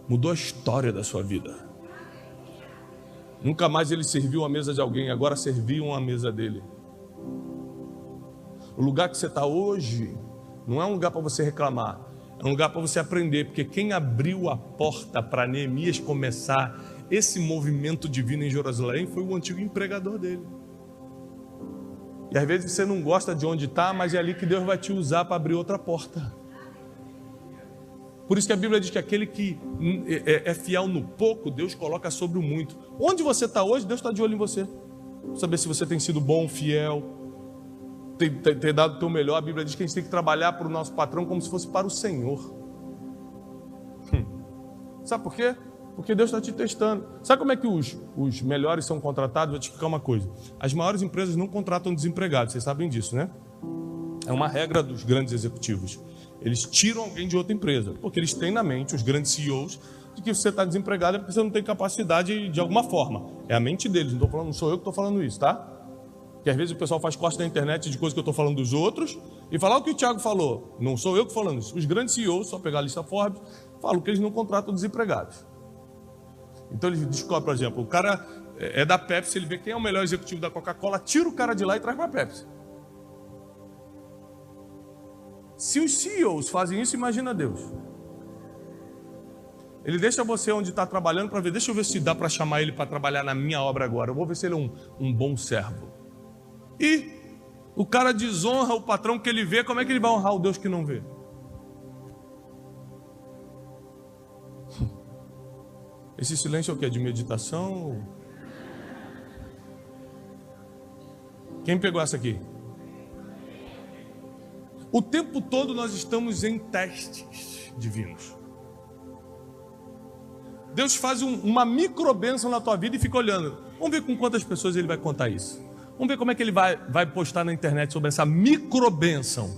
Mudou a história da sua vida. Nunca mais ele serviu a mesa de alguém, agora serviam a mesa dele. O lugar que você está hoje não é um lugar para você reclamar, é um lugar para você aprender, porque quem abriu a porta para Neemias começar esse movimento divino em Jerusalém foi o antigo empregador dele. E às vezes você não gosta de onde está, mas é ali que Deus vai te usar para abrir outra porta. Por isso que a Bíblia diz que aquele que é fiel no pouco, Deus coloca sobre o muito. Onde você está hoje, Deus está de olho em você. Saber se você tem sido bom, fiel, ter dado o teu melhor. A Bíblia diz que a gente tem que trabalhar para o nosso patrão como se fosse para o Senhor. Sabe por quê? Porque Deus está te testando. Sabe como é que os melhores são contratados? Vou te explicar uma coisa. As maiores empresas não contratam desempregados, vocês sabem disso, né? É uma regra dos grandes executivos. Eles tiram alguém de outra empresa, porque eles têm na mente, os grandes CEOs, de que você está desempregado é porque você não tem capacidade de alguma forma. É a mente deles, não sou eu que estou falando isso, tá? Porque às vezes o pessoal faz corte na internet de coisas que eu estou falando dos outros e falar o que o Tiago falou. Não sou eu que estou falando isso. Os grandes CEOs, só pegar a lista Forbes, falam que eles não contratam desempregados. Então eles descobrem, por exemplo, o cara é da Pepsi, ele vê quem é o melhor executivo da Coca-Cola, tira o cara de lá e traz para a Pepsi. Se os CEOs fazem isso, imagina Deus. Ele deixa você onde está trabalhando para ver, deixa eu ver se dá para chamar ele para trabalhar na minha obra agora. Eu vou ver se ele é um bom servo. E o cara desonra o patrão que ele vê, como é que ele vai honrar o Deus que não vê? Esse silêncio é o quê? De meditação? Quem pegou essa aqui? O tempo todo nós estamos em testes divinos. Deus faz uma microbênção na tua vida e fica olhando. Vamos ver com quantas pessoas ele vai contar isso. Vamos ver como é que ele vai postar na internet sobre essa microbênção.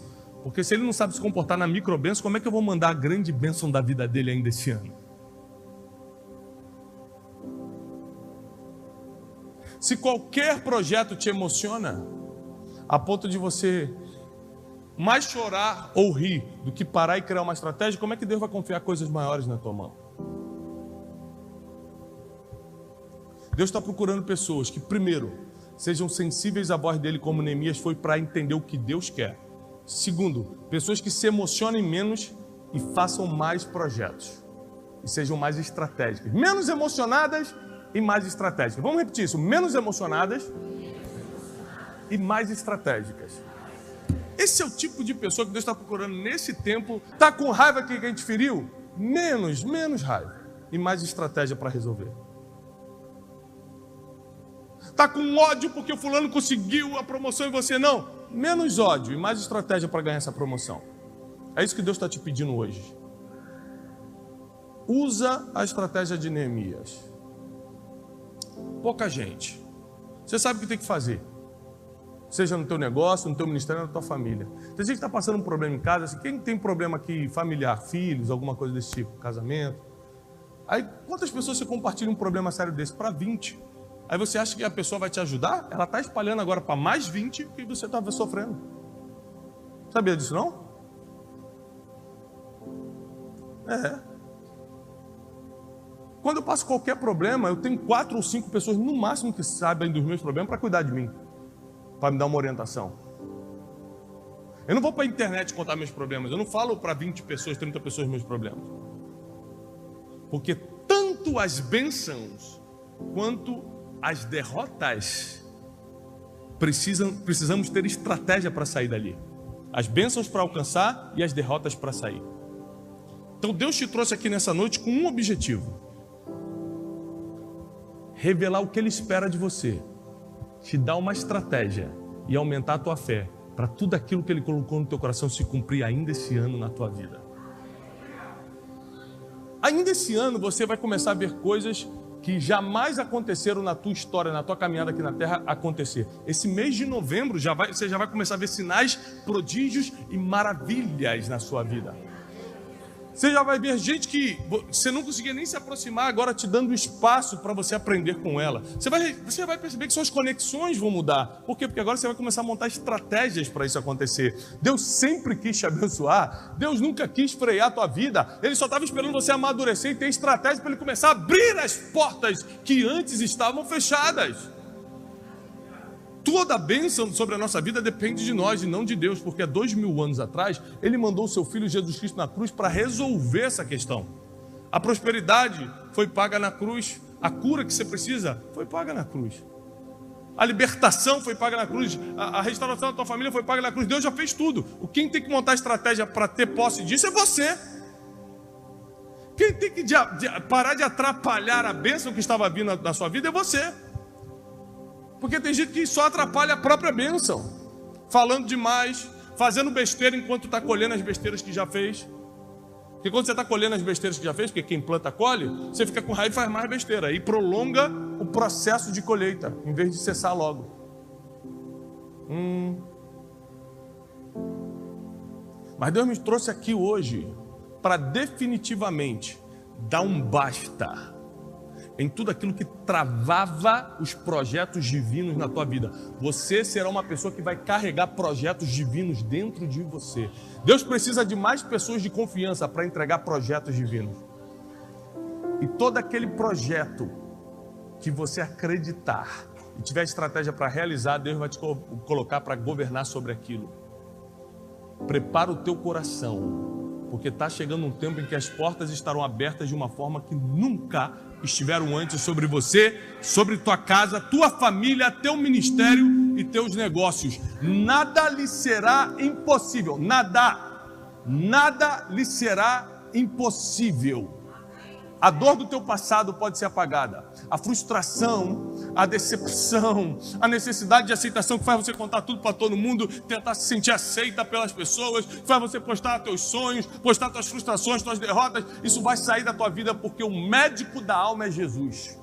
Porque se ele não sabe se comportar na microbênção, como é que eu vou mandar a grande bênção da vida dele ainda esse ano? Se qualquer projeto te emociona, a ponto de você mais chorar ou rir do que parar e criar uma estratégia, como é que Deus vai confiar coisas maiores na tua mão? Deus está procurando pessoas que, primeiro, sejam sensíveis à voz dele, como Neemias foi, para entender o que Deus quer. Segundo, pessoas que se emocionem menos e façam mais projetos. E sejam mais estratégicas. Menos emocionadas e mais estratégicas. Vamos repetir isso. Menos emocionadas e mais estratégicas. Esse é o tipo de pessoa que Deus está procurando nesse tempo. Está com raiva que a gente feriu? Menos raiva e mais estratégia para resolver. Está com ódio porque o fulano conseguiu a promoção e você não? Menos ódio e mais estratégia para ganhar essa promoção. É isso que Deus está te pedindo hoje. Usa a estratégia de Neemias. Pouca gente. Você sabe o que tem que fazer. Seja no teu negócio, no teu ministério, na tua família. Tem gente que está passando um problema em casa. Assim, quem tem problema aqui familiar, filhos, alguma coisa desse tipo, casamento. Aí quantas pessoas você compartilha um problema sério desse? Para 20. Aí você acha que a pessoa vai te ajudar? Ela está espalhando agora para mais 20 que você estava sofrendo. Sabia disso não? Quando eu passo qualquer problema, eu tenho 4 ou 5 pessoas no máximo que sabem dos meus problemas para cuidar de mim, para me dar uma orientação. Eu não vou para a internet contar meus problemas. Eu não falo para 20 pessoas, 30 pessoas meus problemas. Porque tanto as bênçãos quanto as derrotas precisamos ter estratégia para sair dali. As bênçãos para alcançar e as derrotas para sair. Então Deus te trouxe aqui nessa noite com um objetivo: revelar o que Ele espera de você, te dar uma estratégia e aumentar a tua fé para tudo aquilo que Ele colocou no teu coração se cumprir ainda esse ano na tua vida. Ainda esse ano você vai começar a ver coisas que jamais aconteceram na tua história, na tua caminhada aqui na terra, acontecer. Esse mês de novembro você já vai começar a ver sinais, prodígios e maravilhas na sua vida. Você já vai ver gente que você não conseguia nem se aproximar, agora te dando espaço para você aprender com ela. Você vai perceber que suas conexões vão mudar. Por quê? Porque agora você vai começar a montar estratégias para isso acontecer. Deus sempre quis te abençoar. Deus nunca quis frear a tua vida. Ele só estava esperando você amadurecer e ter estratégia para Ele começar a abrir as portas que antes estavam fechadas. Toda a bênção sobre a nossa vida depende de nós e não de Deus, porque há 2000 anos atrás, Ele mandou o seu Filho Jesus Cristo na cruz para resolver essa questão. A prosperidade foi paga na cruz, a cura que você precisa foi paga na cruz. A libertação foi paga na cruz, a restauração da tua família foi paga na cruz. Deus já fez tudo. Quem tem que montar a estratégia para ter posse disso é você. Quem tem que parar de atrapalhar a bênção que estava vindo na sua vida é você. Porque tem gente que só atrapalha a própria bênção, falando demais, fazendo besteira enquanto está colhendo as besteiras que já fez. Porque quando você está colhendo as besteiras que já fez, porque quem planta colhe, você fica com raiva e faz mais besteira. E prolonga o processo de colheita, em vez de cessar logo. Mas Deus me trouxe aqui hoje para definitivamente dar um basta em tudo aquilo que travava os projetos divinos na tua vida. Você será uma pessoa que vai carregar projetos divinos dentro de você. Deus precisa de mais pessoas de confiança para entregar projetos divinos. E todo aquele projeto que você acreditar e tiver estratégia para realizar, Deus vai te colocar para governar sobre aquilo. Prepara o teu coração, porque está chegando um tempo em que as portas estarão abertas de uma forma que nunca estiveram antes sobre você, sobre tua casa, tua família, teu ministério e teus negócios. Nada lhe será impossível. Nada lhe será impossível. A dor do teu passado pode ser apagada. A frustração, a decepção, a necessidade de aceitação que faz você contar tudo para todo mundo, tentar se sentir aceita pelas pessoas, que faz você postar teus sonhos, postar tuas frustrações, tuas derrotas, isso vai sair da tua vida porque o médico da alma é Jesus.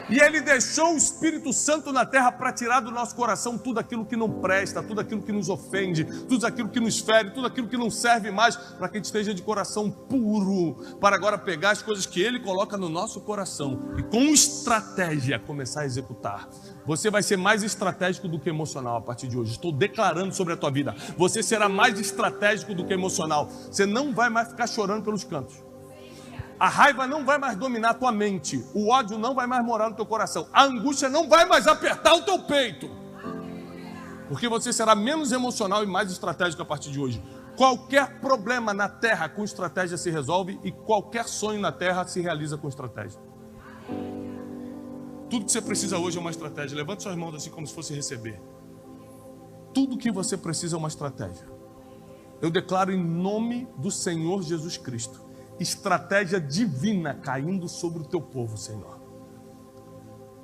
E Ele deixou o Espírito Santo na terra para tirar do nosso coração tudo aquilo que não presta, tudo aquilo que nos ofende, tudo aquilo que nos fere, tudo aquilo que não serve mais, para que a gente esteja de coração puro, para agora pegar as coisas que Ele coloca no nosso coração e com estratégia começar a executar. Você vai ser mais estratégico do que emocional a partir de hoje. Estou declarando sobre a tua vida. Você será mais estratégico do que emocional. Você não vai mais ficar chorando pelos cantos. A raiva não vai mais dominar a tua mente. O ódio não vai mais morar no teu coração. A angústia não vai mais apertar o teu peito. Porque você será menos emocional e mais estratégico a partir de hoje. Qualquer problema na terra com estratégia se resolve e qualquer sonho na terra se realiza com estratégia. Tudo que você precisa hoje é uma estratégia. Levante suas mãos assim como se fosse receber. Tudo que você precisa é uma estratégia. Eu declaro em nome do Senhor Jesus Cristo. Estratégia divina caindo sobre o teu povo, Senhor.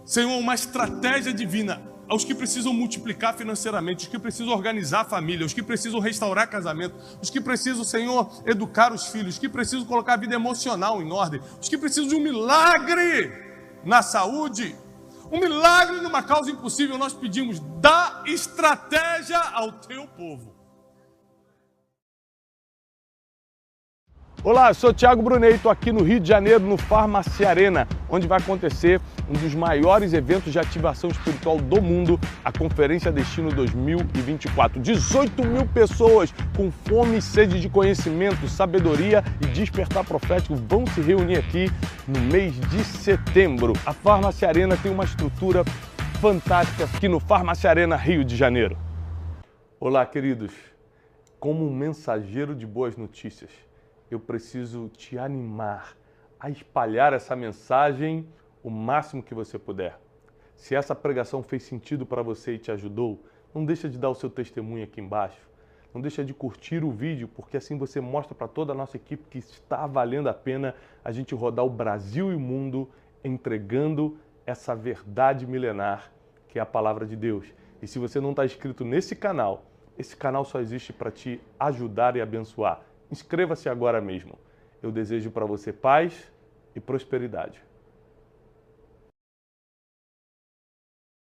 Senhor, uma estratégia divina aos que precisam multiplicar financeiramente, os que precisam organizar a família, os que precisam restaurar casamento, os que precisam, Senhor, educar os filhos, os que precisam colocar a vida emocional em ordem, os que precisam de um milagre na saúde, um milagre numa causa impossível. Nós pedimos, dá estratégia ao teu povo. Olá, eu sou Thiago Brunet, estou aqui no Rio de Janeiro, no Farmácia Arena, onde vai acontecer um dos maiores eventos de ativação espiritual do mundo, a Conferência Destino 2024. 18 mil pessoas com fome e sede de conhecimento, sabedoria e despertar profético vão se reunir aqui no mês de setembro. A Farmácia Arena tem uma estrutura fantástica aqui no Farmácia Arena, Rio de Janeiro. Olá, queridos. Como um mensageiro de boas notícias, eu preciso te animar a espalhar essa mensagem o máximo que você puder. Se essa pregação fez sentido para você e te ajudou, não deixa de dar o seu testemunho aqui embaixo. Não deixa de curtir o vídeo, porque assim você mostra para toda a nossa equipe que está valendo a pena a gente rodar o Brasil e o mundo entregando essa verdade milenar que é a palavra de Deus. E se você não está inscrito nesse canal, esse canal só existe para te ajudar e abençoar. Inscreva-se agora mesmo. Eu desejo para você paz e prosperidade.